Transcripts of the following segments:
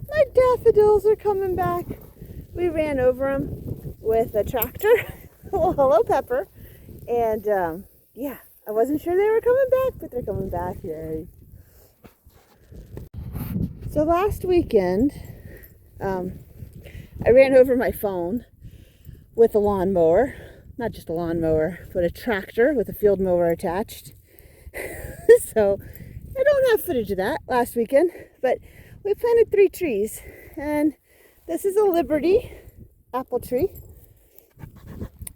My daffodils are coming back. We ran over them with a tractor. Well, hello, Pepper. And yeah, I wasn't sure they were coming back, but they're coming back. Yay. So last weekend, I ran over my phone with a lawnmower. Not just a lawnmower, but a tractor with a field mower attached. So I don't have footage of that last weekend, but we planted 3 trees. And this is a Liberty apple tree.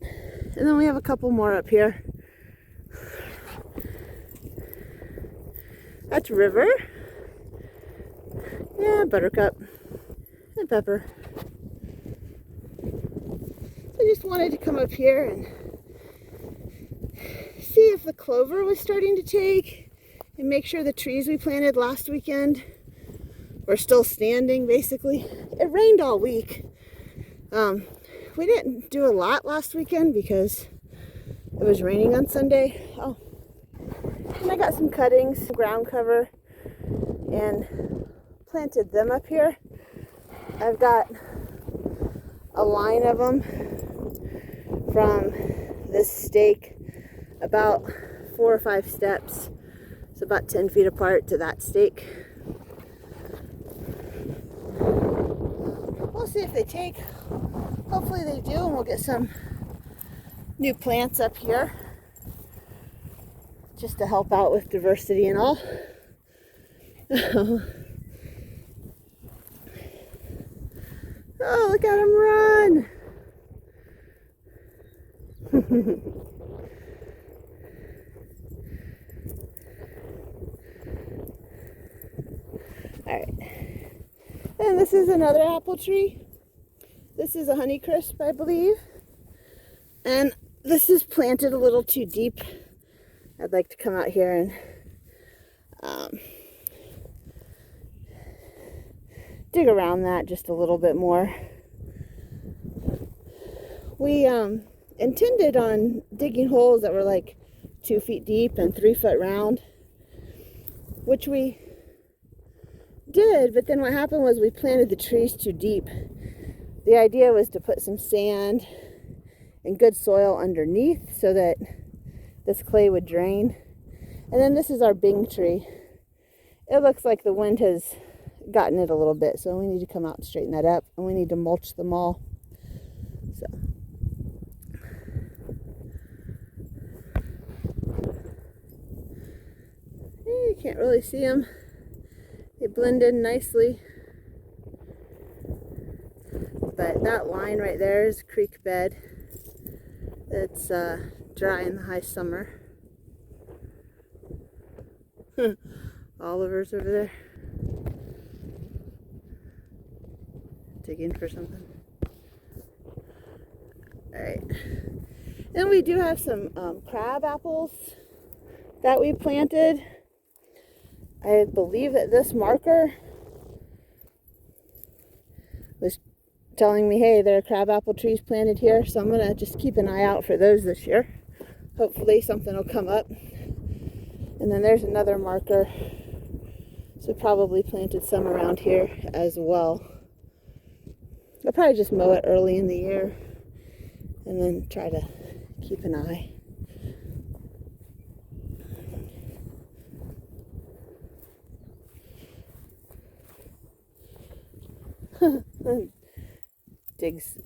And then we have a couple more up here. That's River. Yeah, Buttercup. And Pepper. I just wanted to come up here and see if the clover was starting to take and make sure the trees we planted last weekend were still standing, basically. It rained all week. We didn't do a lot last weekend because it was raining on Sunday. Oh, and I got some cuttings, some ground cover, and planted them up here. I've got a line of them from this stake about 4 or 5 steps. It's about 10 feet apart to that stake. We'll see if they take. Hopefully they do, and we'll get some new plants up here just to help out with diversity and all. Oh, look at him run! Alright. And this is another apple tree. This is a Honeycrisp, I believe. And this is planted a little too deep. I'd like to come out here and dig around that just a little bit more. We intended on digging holes that were like 2 feet deep and 3 foot round, which we did, but then what happened was we planted the trees too deep. The idea was to put some sand and good soil underneath so that this clay would drain. And then this is our Bing tree. It looks like the wind has gotten it a little bit, so we need to come out and straighten that up, and we need to mulch them all. So you can't really see them. They blend in nicely. But that line right there is a creek bed. It's dry in the high summer. Oliver's over there. Digging for something. Alright. Then we do have some crab apples that we planted. I believe that this marker was telling me, hey, there are crabapple trees planted here, so I'm going to just keep an eye out for those this year. Hopefully something will come up. And then there's another marker. So probably planted some around here as well. I'll probably just mow it early in the year and then try to keep an eye.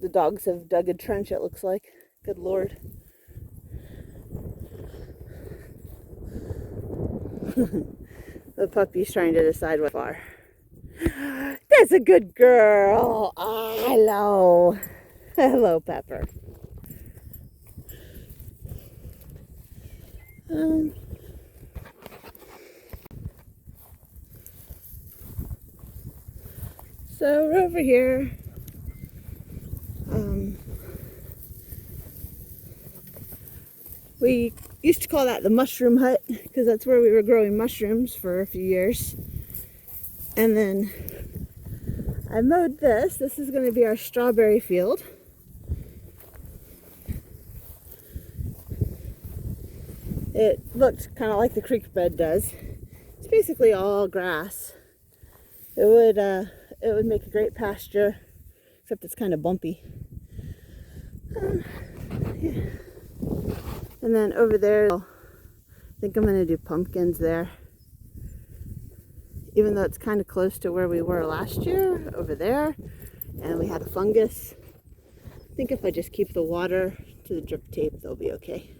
The dogs have dug a trench, it looks like. Good Lord. The puppy's trying to decide what far. That's a good girl. Oh, hello. Hello, Pepper. So we're over here. We used to call that the mushroom hut because that's where we were growing mushrooms for a few years. And then I mowed this. This is going to be our strawberry field. It looked kind of like the creek bed does. It's basically all grass. It would it would make a great pasture, except it's kind of bumpy. Yeah. And then over there, I think I'm going to do pumpkins there. Even though it's kind of close to where we were last year, over there, and we had a fungus. I think if I just keep the water to the drip tape, they'll be okay.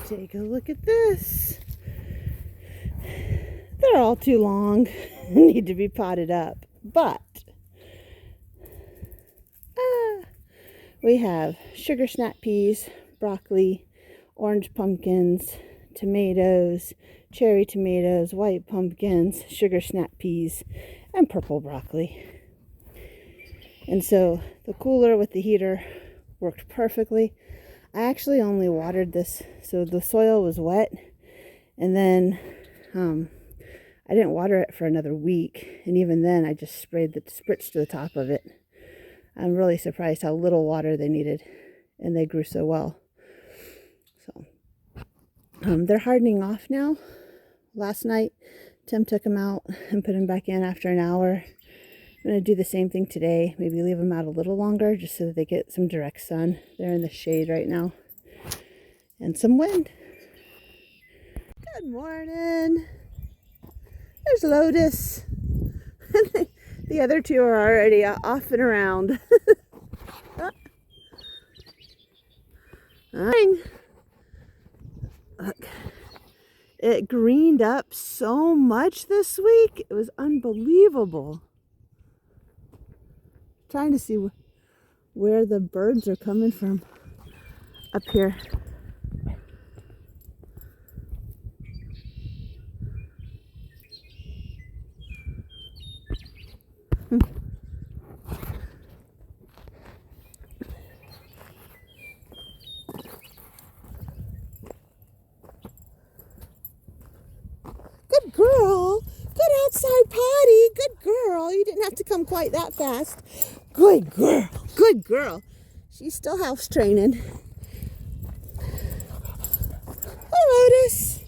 Take a look at this. They're all too long, need to be potted up, but we have sugar snap peas, broccoli, orange pumpkins, tomatoes, cherry tomatoes, white pumpkins, sugar snap peas, and purple broccoli. And so the cooler with the heater worked perfectly. I actually only watered this, so the soil was wet, and then I didn't water it for another week, and even then I just spritzed to the top of it. I'm really surprised how little water they needed, and they grew so well. So they're hardening off now. Last night Tim took them out and put them back in after an hour. I'm going to do the same thing today, maybe leave them out a little longer just so that they get some direct sun. They're in the shade right now. And some wind. Good morning. There's Lotus. The other two are already off and around. Look, it greened up so much this week. It was unbelievable. Trying to see where the birds are coming from up here. Good girl. Good outside potty. Good girl. You didn't have to come quite that fast. Good girl. Good girl. She's still house training. Hi, Lotus.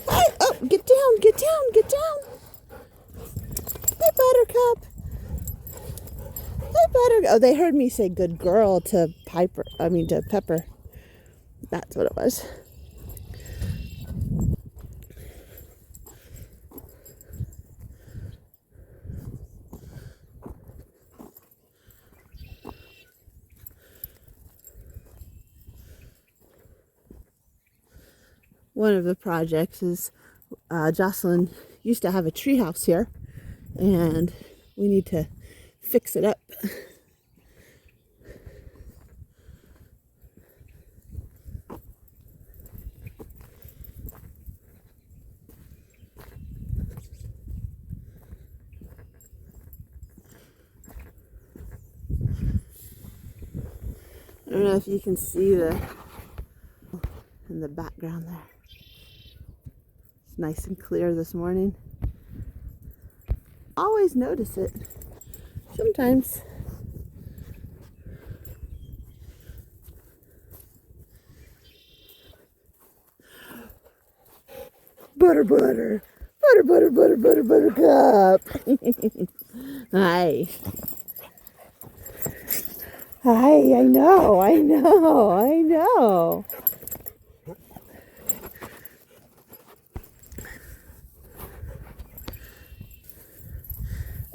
Hi. Oh, get down. Get down. Get down. Hi, Buttercup. Hi, Buttercup. Oh, they heard me say good girl to to Pepper. That's what it was. One of the projects is Jocelyn used to have a tree house here, and we need to fix it up. I don't know if you can see in the background there. It's nice and clear this morning. Always notice it. Sometimes. Buttercup. Hi. Hi, I know.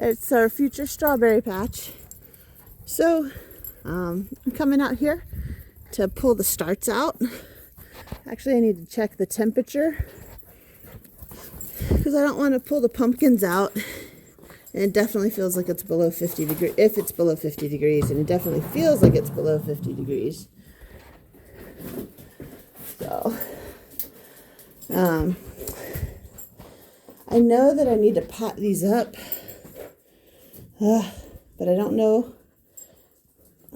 It's our future strawberry patch. So, I'm coming out here to pull the starts out. Actually, I need to check the temperature because I don't want to pull the pumpkins out. And it definitely feels like it's below 50 degrees. If it's below 50 degrees, and it definitely feels like it's below 50 degrees. So, I know that I need to pot these up. But I don't know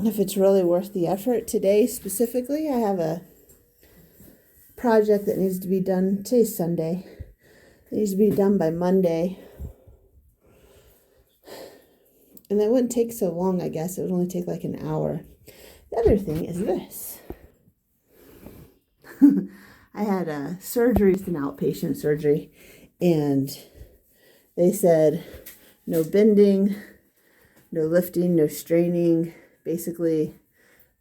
if it's really worth the effort. Today specifically, I have a project that needs to be done. Today's Sunday. It needs to be done by Monday. And that wouldn't take so long, I guess. It would only take like an hour. The other thing is this. I had a surgery, it's an outpatient surgery, and they said no bending, no lifting, no straining. Basically,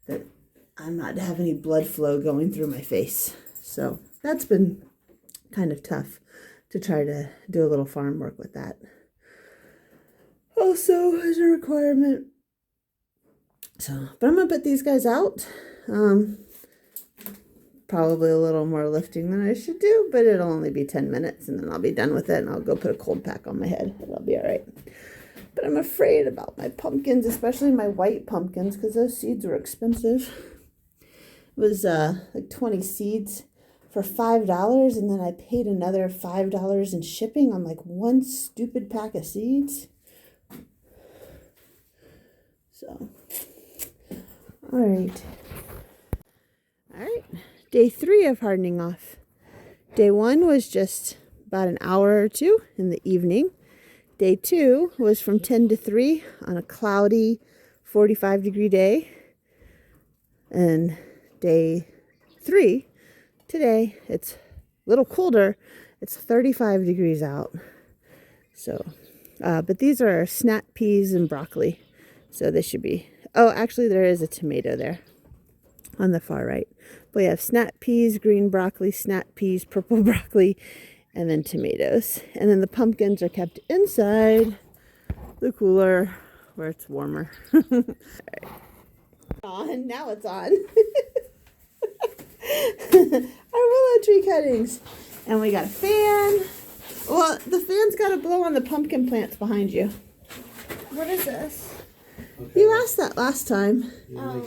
that I'm not to have any blood flow going through my face. So that's been kind of tough to try to do a little farm work with that. Also, as a requirement. So, but I'm going to put these guys out. Probably a little more lifting than I should do, but it'll only be 10 minutes and then I'll be done with it and I'll go put a cold pack on my head. It'll be all right. But I'm afraid about my pumpkins, especially my white pumpkins, because those seeds were expensive. It was like 20 seeds for $5, and then I paid another $5 in shipping on like one stupid pack of seeds. So, all right. Day 3 of hardening off. Day 1 was just about an hour or two in the evening. Day 2 was from 10 to 3 on a cloudy 45-degree day. And day 3, today, it's a little colder. It's 35 degrees out. So, but these are snap peas and broccoli. So this should be, oh, actually there is a tomato there on the far right. We have snap peas, green broccoli, snap peas, purple broccoli, and then tomatoes. And then the pumpkins are kept inside the cooler where it's warmer. All right. On, now it's on. Our willow tree cuttings. And we got a fan. Well, the fan's got to blow on the pumpkin plants behind you. What is this? Okay. You asked that last time. Oh.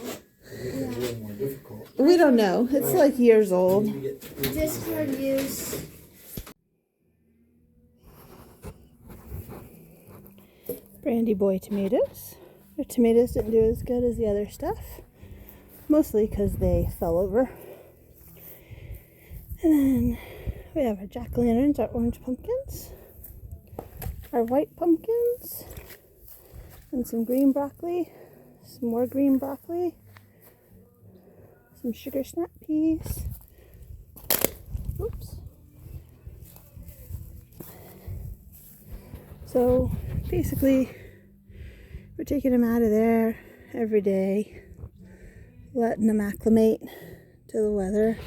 Yeah. A little more difficult. We don't know. It's like years old. Discard use. Brandy Boy tomatoes. Our tomatoes didn't do as good as the other stuff. Mostly because they fell over. And then we have our jack-o'-lanterns, our orange pumpkins, our white pumpkins, and some green broccoli, some more green broccoli, some sugar snap peas. Oops. So basically, we're taking them out of there every day, letting them acclimate to the weather,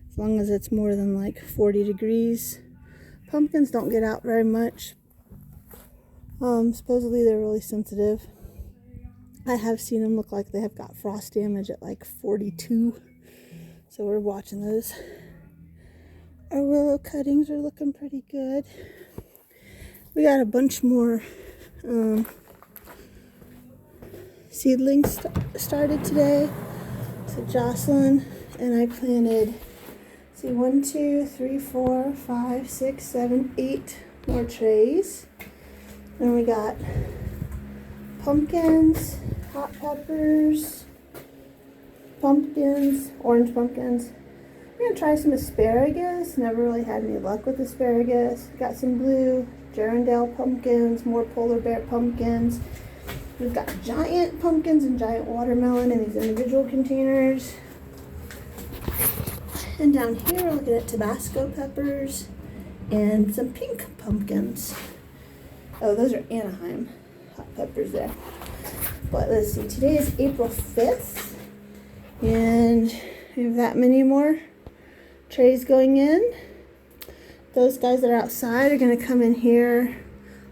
as long as it's more than like 40 degrees. Pumpkins don't get out very much. Supposedly they're really sensitive. I have seen them look like they have got frost damage at like 42. So we're watching those. Our willow cuttings are looking pretty good. We got a bunch more seedlings started today. So Jocelyn and I planted, see, 1, 2, 3, 4, 5, 6, 7, 8 more trays. And we got pumpkins, hot peppers, pumpkins, orange pumpkins. We're gonna try some asparagus. Never really had any luck with asparagus. Got some blue Gerondale pumpkins, more polar bear pumpkins. We've got giant pumpkins and giant watermelon in these individual containers. And down here, we're looking at Tabasco peppers and some pink pumpkins. Oh, those are Anaheim hot peppers there. But let's see, today is April 5th, and we have that many more trays going in. Those guys that are outside are going to come in here,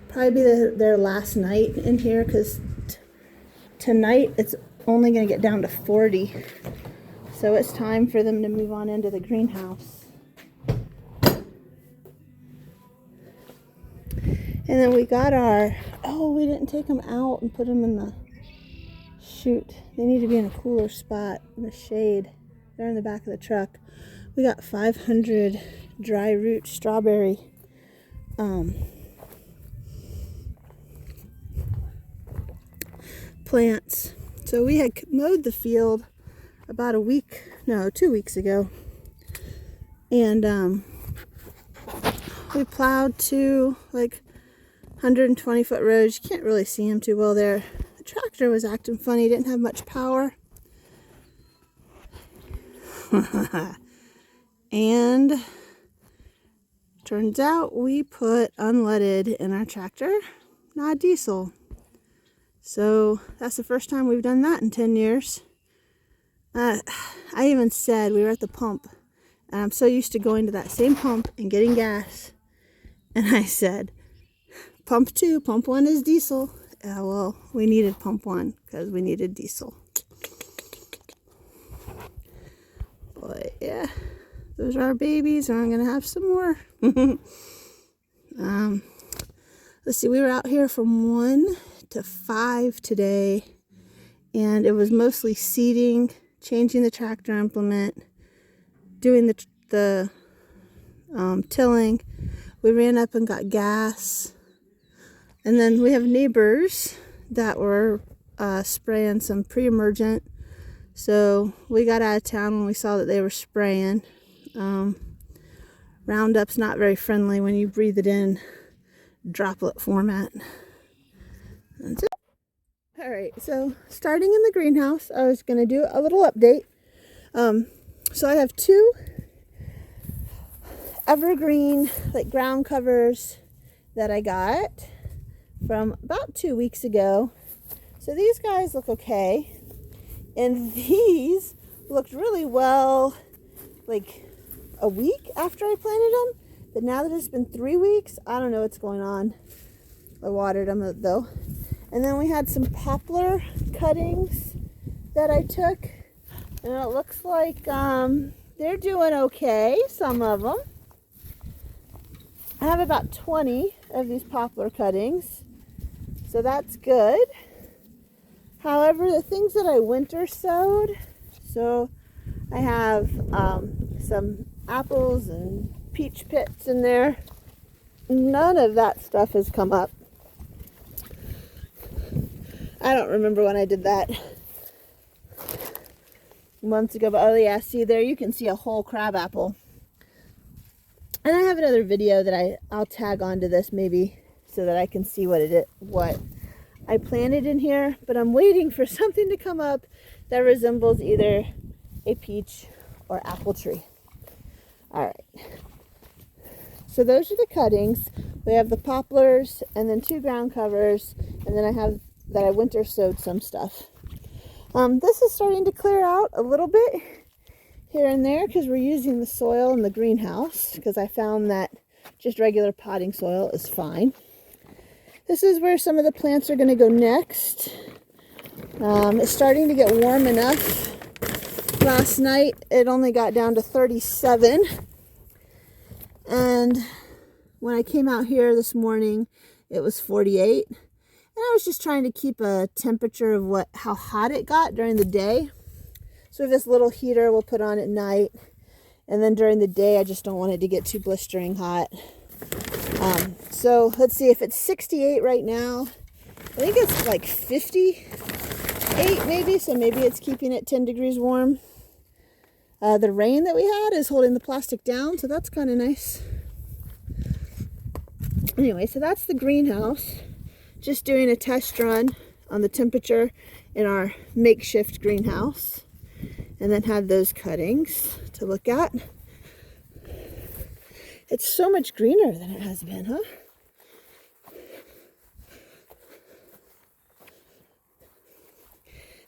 probably be their last night in here, because tonight it's only going to get down to 40. So it's time for them to move on into the greenhouse. And then we got our, oh, we didn't take them out and put them in the, shoot, they need to be in a cooler spot in the shade. They're in the back of the truck. We got 500 dry root strawberry plants. So we had mowed the field about 2 weeks ago. And we plowed 2 like 120-foot roads. You can't really see them too well there. The tractor was acting funny, didn't have much power. And turns out we put unleaded in our tractor, not diesel. So that's the first time we've done that in 10 years. I even said, we were at the pump, and I'm so used to going to that same pump and getting gas. And I said, pump 2, pump 1 is diesel. Well, we needed pump 1 because we needed diesel. But yeah, those are our babies, and I'm going to have some more. Let's see, we were out here from 1 to 5 today, and it was mostly seeding, changing the tractor implement, doing the tilling. We ran up and got gas, and then we have neighbors that were spraying some pre-emergent, so we got out of town when we saw that they were spraying. Roundup's not very friendly when you breathe it in droplet format. That's it. All right, so starting in the greenhouse, I was going to do a little update. So I have 2 evergreen ground covers that I got from about 2 weeks ago. So these guys look okay, and these looked really well a week after I planted them. But now that it's been 3 weeks, I don't know what's going on. I watered them though. And then we had some poplar cuttings that I took, and it looks like they're doing okay, some of them. I have about 20 of these poplar cuttings, so that's good. However, the things that I winter sowed, so I have some apples and peach pits in there. None of that stuff has come up. I don't remember when I did that months ago, but oh yeah, see there you can see a whole crab apple. And I have another video that I'll tag onto this maybe so that I can see what I planted in here, but I'm waiting for something to come up that resembles either a peach or apple tree. All right. So those are the cuttings. We have the poplars and then 2 ground covers, and then I have that I winter sowed some stuff. This is starting to clear out a little bit here and there because we're using the soil in the greenhouse, because I found that just regular potting soil is fine. This is where some of the plants are going to go next. It's starting to get warm enough. Last night it only got down to 37, and when I came out here this morning it was 48. And I was just trying to keep a temperature of how hot it got during the day. So we have this little heater we'll put on at night, and then during the day I just don't want it to get too blistering hot. So let's see, if it's 68 right now, I think it's like 58 maybe, so maybe it's keeping it 10 degrees warm. The rain that we had is holding the plastic down, so that's kind of nice. Anyway, so that's the greenhouse. Just doing a test run on the temperature in our makeshift greenhouse, and then had those cuttings to look at. It's so much greener than it has been, huh?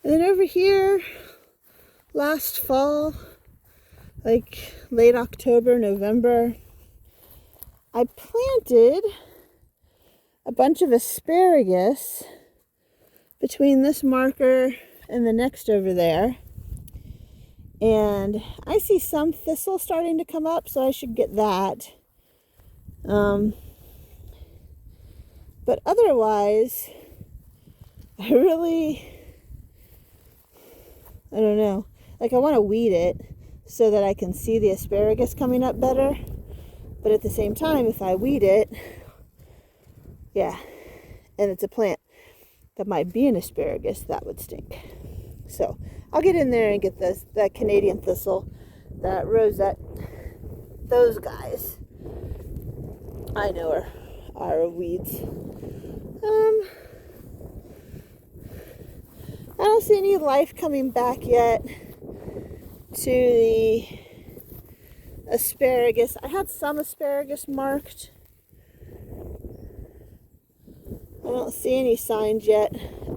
And then over here, last fall, like late October, November, I planted a bunch of asparagus between this marker and the next over there. And I see some thistle starting to come up, so I should get that. But otherwise, I don't know. I want to weed it so that I can see the asparagus coming up better. But at the same time, if I weed it, yeah, and it's a plant that might be an asparagus, that would stink. So I'll get in there and get that Canadian thistle, that rosette, those guys. I know our weeds. I don't see any life coming back yet to the asparagus. I had some asparagus marked. I don't see any signs yet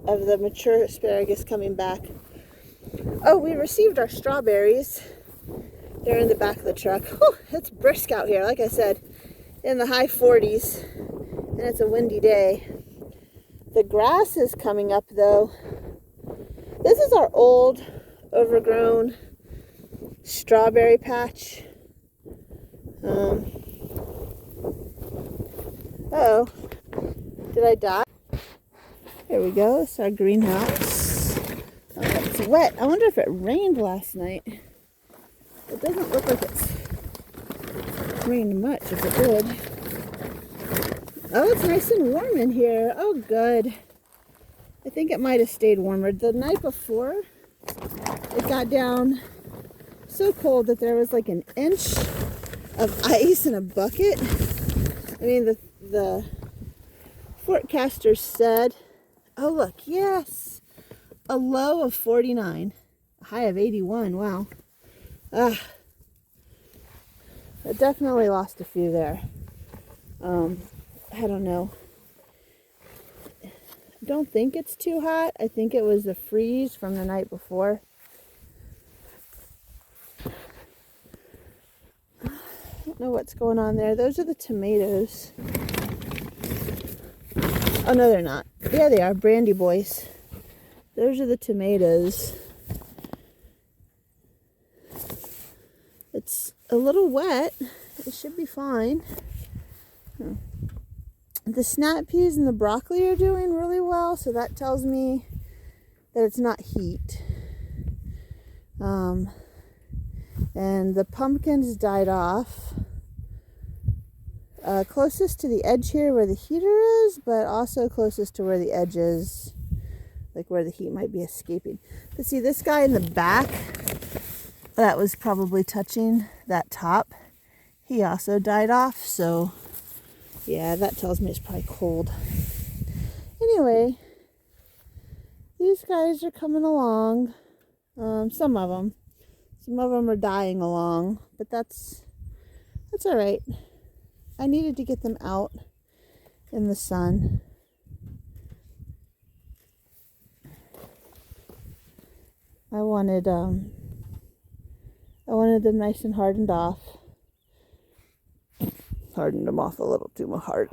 of the mature asparagus coming back. Oh, we received our strawberries. They're in the back of the truck. Whew, it's brisk out here, like I said, in the high 40s, and it's a windy day. The grass is coming up though. This is our old, overgrown strawberry patch. Uh-oh. Did I die? Here we go. It's our greenhouse. Oh, it's wet. I wonder if it rained last night. It doesn't look like it's rained much if it did. Oh, it's nice and warm in here. Oh, good. I think it might have stayed warmer. The night before, it got down so cold that there was like an inch of ice in a bucket. I mean, the forecaster said, oh look, yes, a low of 49, a high of 81. Wow. I definitely lost a few there. I don't know. I don't think it's too hot. I think it was the freeze from the night before. I don't know what's going on there. Those are the tomatoes. Oh, no, they're not. Yeah, they are. Brandy boys. Those are the tomatoes. It's a little wet. It should be fine. The snap peas and the broccoli are doing really well, so that tells me that it's not heat. And the pumpkins died off. Closest to the edge here where the heater is, but also closest to where the edge is, like where the heat might be escaping. But see, this guy in the back, that was probably touching that top, he also died off, so yeah, that tells me it's probably cold. Anyway, these guys are coming along. Some of them are dying along, but that's all right. I needed to get them out in the sun. I wanted them nice and hardened off. Hardened them off a little too hard.